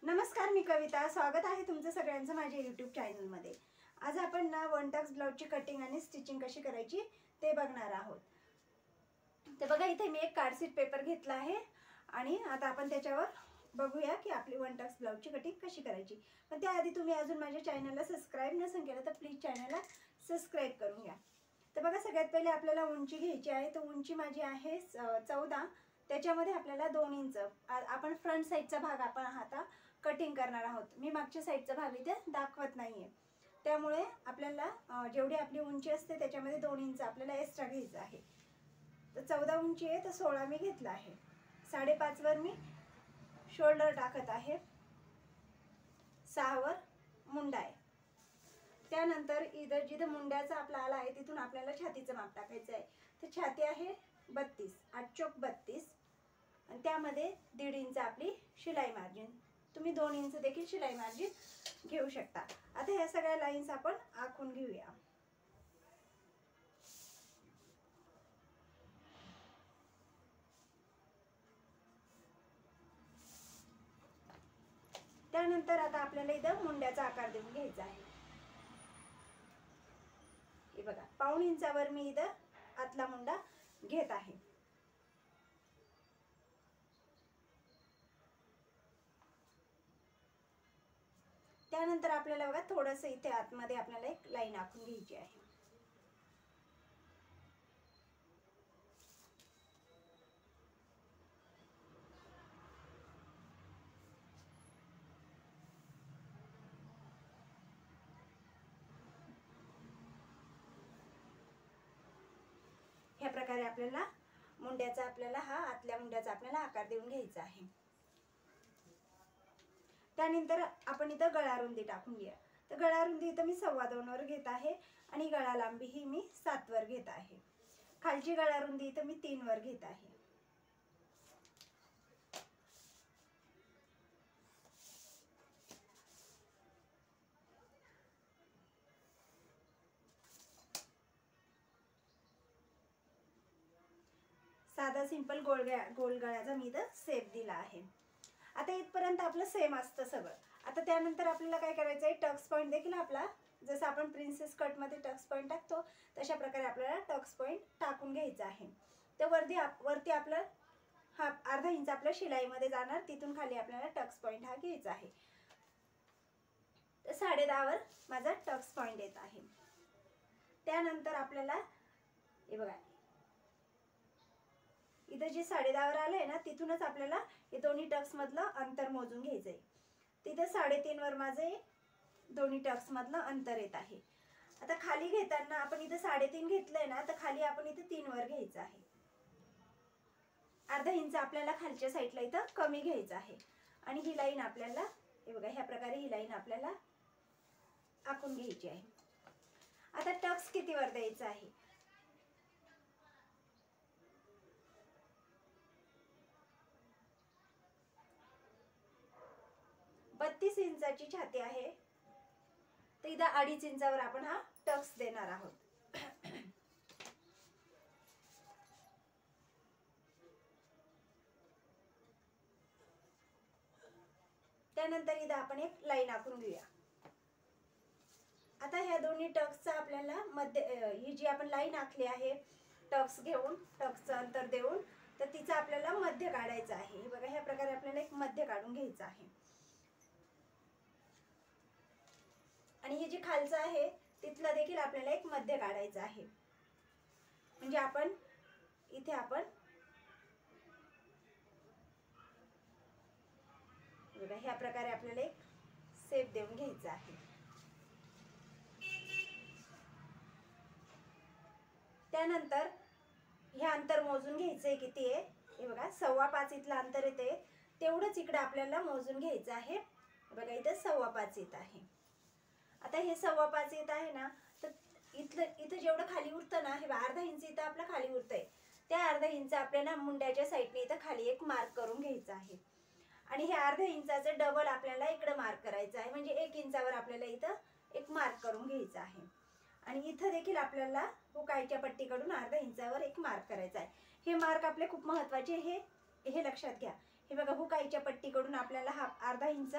नमस्कार, मी कविता. स्वागत आहे तुमचं सगळ्यांचं माझ्या यूट्यूब चॅनलमध्ये. आज आपण ना वन टक्स ब्लाउजची कटिंग आणि स्टिचिंग कशी करायची ते बघणार आहोत. तर बघा, इथे मी एक कार्डशीट पेपर घेतला आहे आणि आता आपण त्याच्यावर बघूया की आपली वन टक्स ब्लाउजची कटिंग कशी करायची. पण त्याआधी तुम्ही अजून माझ्या चॅनलला सबस्क्राईब नसेल केलं तर प्लीज चॅनलला सबस्क्राईब करून घ्या. तर बघा, सगळ्यात पहिले आपल्याला उंची घ्यायची आहे. तर उंची माझी आहे 14. त्याच्यामध्ये आपल्याला 2 इंच आपण फ्रंट साईडचा भाग आपण आता कटिंग करणार आहोत. मी मागच्या साईडचा भाग इथे दाखवत नाहीये, त्यामुळे आपल्याला जेवढी आपली उंची असते त्याच्यामध्ये 2 इंच आपल्याला एक्स्ट्रा घ्यायचं आहे. तर 14 उंची आहे, तर 16 मी घेतला आहे. 5.5 वर मी शोल्डर टाकत आहे. 6 वर मुंडा आहे. त्यानंतर इथं जिथं मुंड्याचा आपला आला आहे तिथून आपल्याला छातीचं माप टाकायचं आहे. तर छाती आहे 32, 8 चौक 32 आणि त्यामध्ये 1.5 इंच आपली शिलाई मार्जिन. तुम्ही 2 इंच देखील शिलाई मार्जिन घेऊ शकता. आता ह्या सगळ्या लाईन्स आपण आखून घेऊया. त्यानंतर आता आपल्याला इथं मुंड्याचा आकार देऊन घ्यायचा आहे. हे बघा, 1.5 इंचावर मी इथं आतला मुंडा घेत आहे. त्यानंतर आपल्याला बघा थोडंसं इथे आतमध्ये आपल्याला एक लाईन आखून घ्यायची आहे. ह्या प्रकारे आपल्याला मुंड्याचा हा आतल्या मुंड्याचा आपल्याला आकार देऊन घ्यायचा आहे. त्यानंतर आपण इथं गळा रुंदी टाकून घ्या. तर गळा रुंदी इथं मी 2.25 वर घेत आहे आणि गळा लांबी ही मी 7 वर घेत आहे. खालची गळा रुंदी इथं मी 3 वर घेत आहे. साधा सिंपल गोल गळ्याचा मी इथं शेप दिला आहे. आता इथपर्यंत आपलं सेम असतं सगळं. आता त्यानंतर आपल्याला काय करायचं आहे, टक्स पॉईंट देखील आपला जसं आपण प्रिन्सेस कटमध्ये टक्स पॉईंट टाकतो तशा प्रकारे आपल्याला टक्स पॉईंट टाकून घ्यायचा आहे. तर वरती आपलं हा 1/2 इंच आपल्या शिलाईमध्ये जाणार, तिथून खाली आपल्याला टक्स पॉईंट हा घ्यायचा आहे. तर 10.5 वर माझा टक्स पॉईंट येत आहे. त्यानंतर आपल्याला हे बघा, इथं जे 10.5 वर आलंय ना तिथूनच आपल्याला हे दोन्ही टक्स मधलं अंतर मोजून घ्यायचंय. तिथं 3.5 वर माझे दोन्ही टक्स मधलं अंतर येत आहे. आता खाली घेताना आपण इथं 3.5 घेतलंय ना, तर खाली आपण इथं 3 वर घ्यायचं आहे. 1/2 इंच आपल्याला खालच्या साईडला इथं कमी घ्यायचं आहे. आणि ही लाईन आपल्याला हे बघा, ह्या प्रकारे ही लाईन आपल्याला आखून घ्यायची आहे. आता टक्स किती वर द्यायचं आहे, बत्तीस इंचाची छाती आहे, तर इथं 2.5 इंचावर आपण हा टक्स देणार आहोत. त्यानंतर इथं आपण एक लाईन आखून घेऊया. आता ह्या दोन्ही टक्सचा आपल्याला ही जी आपण लाईन आखली आहे टक्स घेऊन, टक्सचं अंतर देऊन, तर तिचा आपल्याला मध्य काढायचं आहे. हे बघा, ह्या प्रकारे आपल्याला एक मध्य काढून घ्यायचं आहे. आणि हे जे खालचं आहे तिथलं देखील आपल्याला एक मध्य काढायचं आहे. म्हणजे आपण इथे आपण बघा, ह्या प्रकारे आपल्याला एक शेप देऊन घ्यायचा आहे. त्यानंतर हे अंतर मोजून घ्यायचंय किती आहे. हे बघा, 5.25 इथलं अंतर येते, तेवढंच इकडे आपल्याला मोजून घ्यायचं आहे. बघा, इथं 5.25 येत आहे. आता हे 5.25 येत आहे ना, तर इथं जेवढं खाली उरतं ना, हे 1/2 इंच इथं आपलं खाली उरतंय. त्या 1/2 इंच आपल्याला मुंड्याच्या साईडने इथं खाली एक मार्क करून घ्यायचं आहे. आणि हे 1/2 इंचाचं डबल आपल्याला इकडे मार्क करायचं आहे. म्हणजे 1 इंचावर आपल्याला इथं एक मार्क करून घ्यायचं आहे. आणि इथं देखील आपल्याला हुकायच्या पट्टीकडून 1/2 इंचावर एक मार्क करायचा आहे. हे मार्क आपले खूप महत्त्वाचे, हे लक्षात घ्या. हे बघा हुकाईच्या पट्टीकडून आपल्याला हा अर्धा इंच,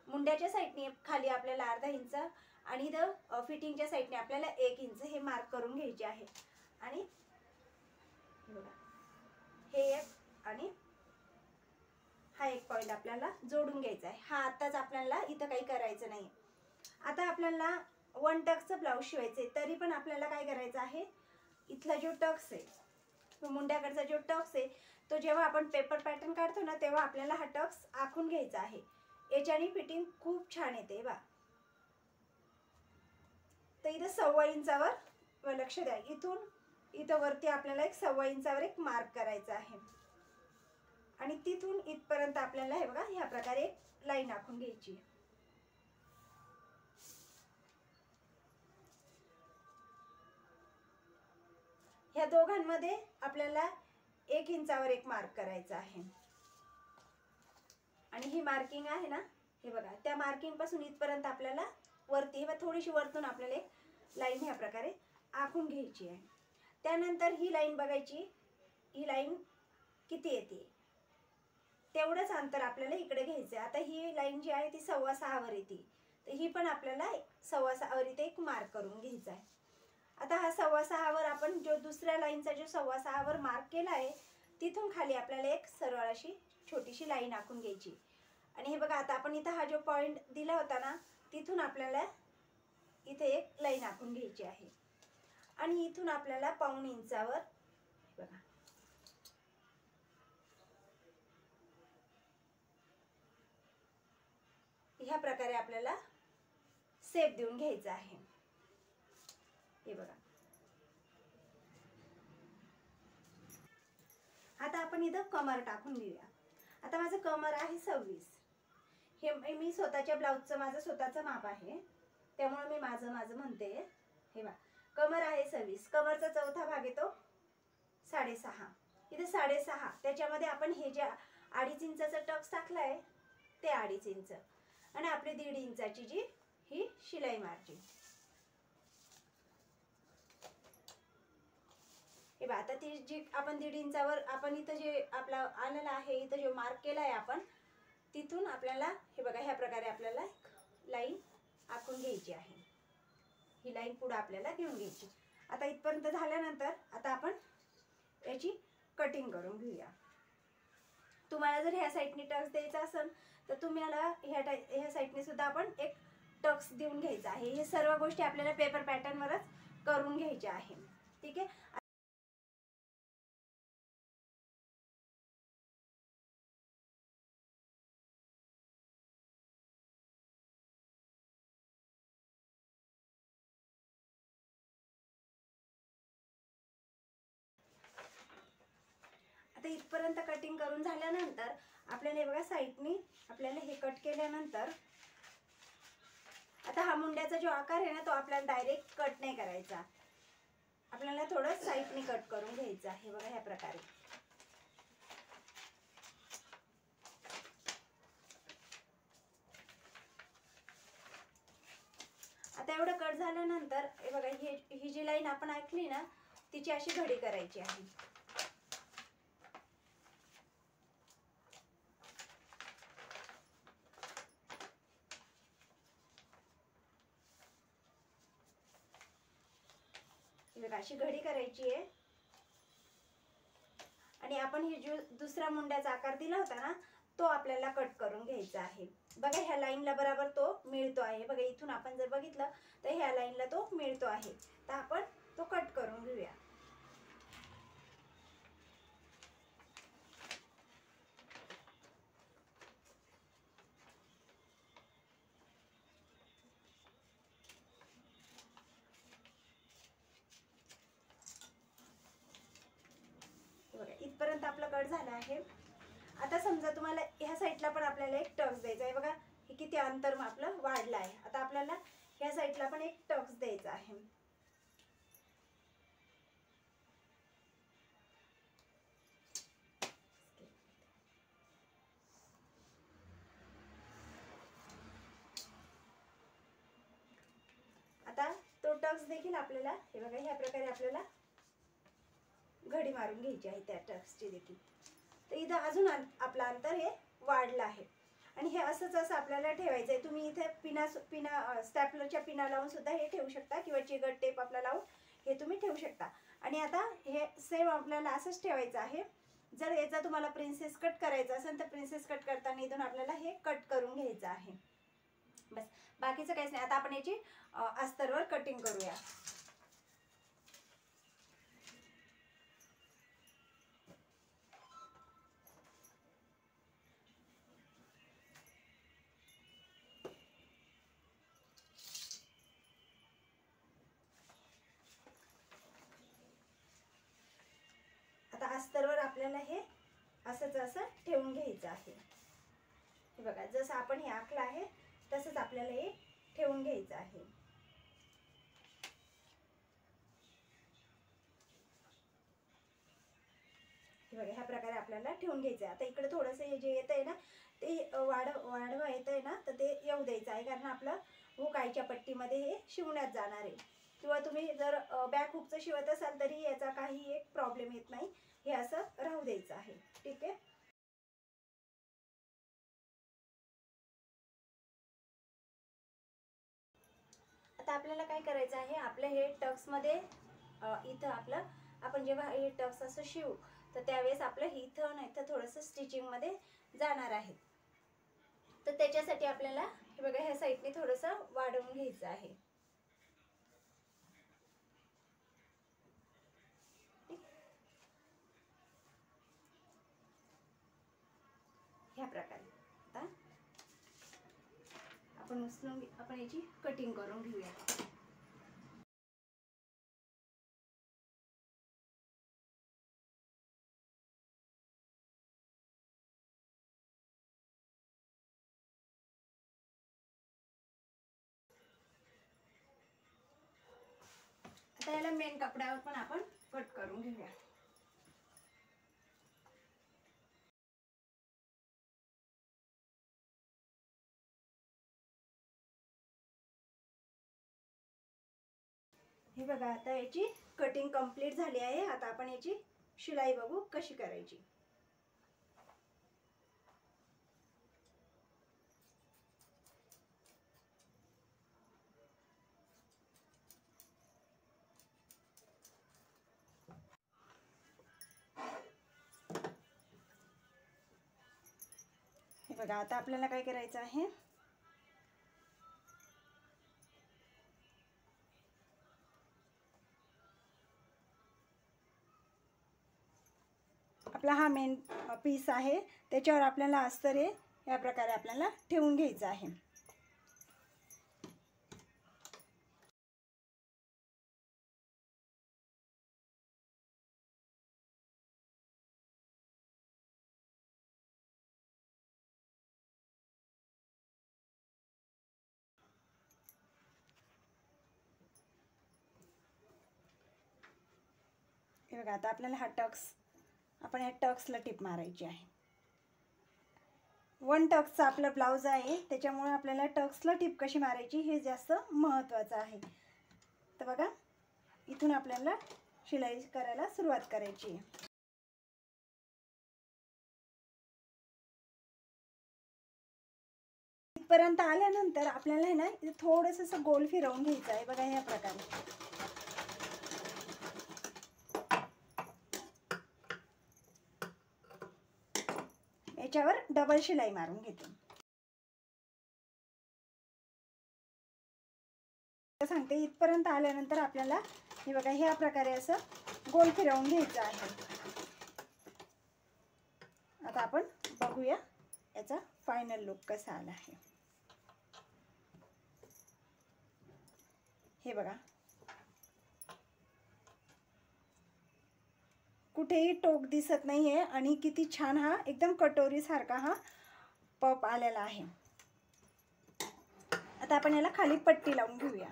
मुंड्याच्या साईडने खाली आपल्याला अर्धा इंच आणि इथं फिटिंगच्या साईडने आपल्याला 1 इंच हे मार्क करून घ्यायचे आहे. आणि बघा हे एक आणि हा एक पॉइंट आपल्याला जोडून घ्यायचा आहे. हा आताच आपल्याला इथं काही करायचं नाही. आता आपल्याला 1 टक्सचं ब्लाऊज शिवायचे, तरी पण आपल्याला काय करायचं आहे, इथला जो टक्स आहे, तो मुंड्याकडचा जो टक्स आहे, तो जेव्हा आपण पेपर पॅटर्न काढतो ना तेव्हा आपल्याला हा टक्स आखून घ्यायचा आहे. याच्याने फिटिंग खूप छान येते बा. तर इथं 1.25 इंचावर लक्ष द्या, इथून इथं वरती आपल्याला एक 1.25 इंचावर एक मार्क करायचा आहे आणि तिथून इथपर्यंत आपल्याला हे बघा ह्या प्रकारे लाईन आखून घ्यायची. ह्या दोघांमध्ये आपल्याला 1 इंचावर एक मार्क करायचा आहे. आणि ही मार्किंग आहे ना, हे बघा त्या मार्किंग पासून इथपर्यंत आपल्याला वरती थोडीशी वरतून आपल्याला एक लाईन ह्या प्रकारे आखून घ्यायची आहे. त्यानंतर ही लाईन बघायची, ही लाईन किती येते तेवढंच अंतर आपल्याला इकडे घ्यायचं आहे. आता ही लाईन जी आहे ती 6.25 वर येते, तर ही पण आपल्याला 6.25 वर इथे एक मार्क करून घ्यायचा आहे. आता हा 6.25 वर आपण जो दुसऱ्या लाईनचा जो 6.25 वर मार्क केला आहे, तिथून खाली आपल्याला एक सरळ अशी छोटीशी लाईन आखून घ्यायची. आणि हे बघा आता आपण इथं हा जो पॉइंट दिला होता ना, तिथून आपल्याला इथे एक लाईन आखून घ्यायची आहे. आणि इथून आपल्याला 1.25 इंचावर बघा ह्या प्रकारे आपल्याला शेप देऊन घ्यायचा आहे. हे बघा आता आपण इथं कमर टाकून घेऊया. आता माझं कमर आहे 26. हे मी स्वतःच्या ब्लाऊजचं माझं स्वतःचं माप आहे, त्यामुळे मी माझं म्हणते. हे बघा कमर आहे 26, कमरचा चौथा भाग येतो 6.5. इथे 6.5, त्याच्यामध्ये आपण हे जे 2.5 इंचाचा टक्स टाकलाय ते 2.5 इंच आणि आपली 1.5 इंचाची जी ही शिलाई मार्जिन. हे बघा आता ती जी आपण 1.5 इंचावर आपण इथं जे आपला आलेला आहे, इथं जो मार्क केला आहे आपण, तिथून आपल्याला हे बघा ह्या प्रकारे आपल्याला लाईन आखून घ्यायची आहे. ही लाईन पुढे आपल्याला घेऊन घ्यायची. आता इथपर्यंत झाल्यानंतर आता आपण याची कटिंग करून घेऊया. तुम्हाला जर ह्या साईडने टक्स द्यायचा असेल तर तुम्हाला ह्या साईडने सुद्धा आपण एक टक्स देऊन घ्यायचा आहे. हे सर्व गोष्टी आपल्याला पेपर पॅटर्नवरच करून घ्यायच्या आहे. ठीक आहे. आता इथपर्यंत कटिंग करून झाल्यानंतर आपल्याला हे बघा साईडनी आपल्याला हे कट केल्यानंतर आता हा मुंड्याचा जो आकार आहे ना, तो आपल्याला डायरेक्ट कट नाही करायचा, आपल्याला थोडं साईडनी कट करून घ्यायचं आहे. बघा ह्या प्रकारे. आता एवढं कट झाल्यानंतर हे बघा ही जी लाईन आपण आखली ना, तिची अशी घडी करायची आहे. अशी घडी करायची आहे आणि आपण हे जो दुसरा मुंड्याचा आकार दिला होता ना, तो आपल्याला कट करून घ्यायचा आहे. बघा ह्या लाईनला बरोबर तो मिळतो आहे. बघा इथून आपण जर बघितलं तर ह्या लाईनला तो मिळतो आहे, तर आपण तो कट करून घेऊया. इथपर्यंत आपलं कट झालं आहे. आता समजा तुम्हाला ह्या साईडला पण आपल्याला एक टक्स द्यायचा आहे. बघा हे किती अंतर आपलं वाढलं आहे. आता आपल्याला ह्या साईडला पण एक टक्स द्यायचा आहे. आता तो टक्स देखील आपल्याला हे बघा ह्या प्रकारे आपल्याला घडी मारून घ्यायची आहे त्या टक्सची देखील. तर इथं अजून आपलं अंतर हे वाढलं आहे. आणि हे असंच असं आपल्याला ठेवायचं आहे. तुम्ही इथे पिना स्टॅपलरच्या पिना लावून सुद्धा हे ठेवू शकता, किंवा चिगट टेप आपला लावून हे तुम्ही ठेवू शकता. आणि आता हे सेम आपल्याला असंच ठेवायचं आहे. जर याचा तुम्हाला प्रिन्सेस कट करायचा असेल तर प्रिन्सेस कट करताना इथून आपल्याला हे कट करून घ्यायचं आहे. बस, बाकीचं काहीच नाही. आता आपण याची अस्तरवर कटिंग करूया. आता अस्तरवर आपल्याला हे असंच असं ठेवून घ्यायचं आहे. हे बघा, जसं आपण हे आखलं आहे तसंच आपल्याला हे ठेवून घ्यायचं आहे. हे बघा, ह्या प्रकारे आपल्याला ठेवून घ्यायचं आहे. आता इकडे थोडंसं हे जे येत आहे ना ते वाढवा येत आहे ना, तर ते येऊ द्यायचं आहे, कारण आपलं हुक आईच्या पट्टीमध्ये हे शिवण्यात जाणार आहे. किंवा तुम्ही जर बॅक हुकचं शिवत असाल तरी याचा काही एक प्रॉब्लेम येत नाही. हे असं राहू द्यायचं आहे. ठीक आहे. आता आपल्याला काय करायचं आहे, आपल्या हे टक्समध्ये इथं आपलं आपण जेव्हा हे टक्स असं शिवू तर त्यावेळेस आपलं इथं नाही तर थोडंसं स्टिचिंगमध्ये जाणार आहे. तर त्याच्यासाठी आपल्याला हे बघा, ह्या साईडने थोडंसं वाढवून घ्यायचं आहे. ह्या प्रकारे आता आपण याची कटिंग करून घेऊया. आता याला मेन कपड्यावर पण आपण कट करून घेऊया. हे बघा, आता याची कटिंग कंप्लीट झाली आहे. आता आपण याची शिलाई बघू कशी करायची. हे बघा, आता आपल्याला काय करायचं आहे, आपला हा मेन पीस आहे त्याच्यावर आपल्याला अस्तर हे या प्रकारे आपल्याला ठेवून घ्यायचं आहे. हे बघा, आता आपल्याला हा टक्स आपण ह्या टक्सला टिप मारायची आहे. 1 टक्सचा आपला ब्लाउज आहे, त्याच्यामुळे आपल्याला टक्सला टिप कशी मारायची हे जास्त महत्त्वाचं आहे. तर बघा, इथून आपल्याला शिलाई करायला सुरुवात करायची आहे. इथपर्यंत आल्यानंतर आपल्याला आहे ना इथे थोडंसं असं गोल फिरवून घ्यायचं आहे. बघा, ह्या प्रकारे याच्यावर डबल शिलाई मारून घेते. सांगते, इथपर्यंत आल्यानंतर आपल्याला हे बघा ह्या प्रकारे असं गोल फिरवून घ्यायचं आहे. आता आपण बघूया याचा फायनल लुक कसा आला आहे. हे बघा, कुठेही टोक दिसत नाहीये आणि किती छान हा एकदम कटोरी सारखा हा पफ आलेला आहे. आता आपण याला खाली पट्टी लावून घेऊया.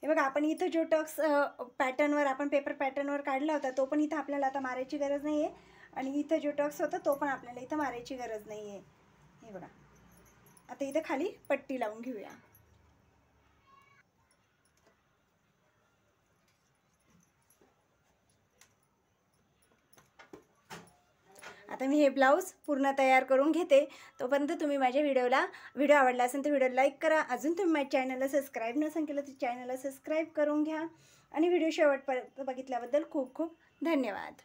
हे बघा, आपण इथं जो टक्स पॅटर्नवर आपण पेपर पॅटर्नवर काढला होता तो पण इथं आपल्याला आता मारायची गरज नाही आहे. आणि इथं जो टक्स होता तो पण आपल्याला इथं मारायची गरज नाही आहे. हे बघा, आता इथं खाली पट्टी लावून घेऊया. आता मी हे ब्लाऊज पूर्ण तयार करून घेते. तोपर्यंत तुम्ही माझ्या व्हिडिओ आवडला असेल तर व्हिडिओ लाईक करा. अजून तुम्ही माझ्या चॅनलला सबस्क्राईब नसेल केलं तर चॅनलला सबस्क्राईब करून घ्या. आणि व्हिडिओ शेवटपर्यंत बघितल्याबद्दल खूप खूप धन्यवाद.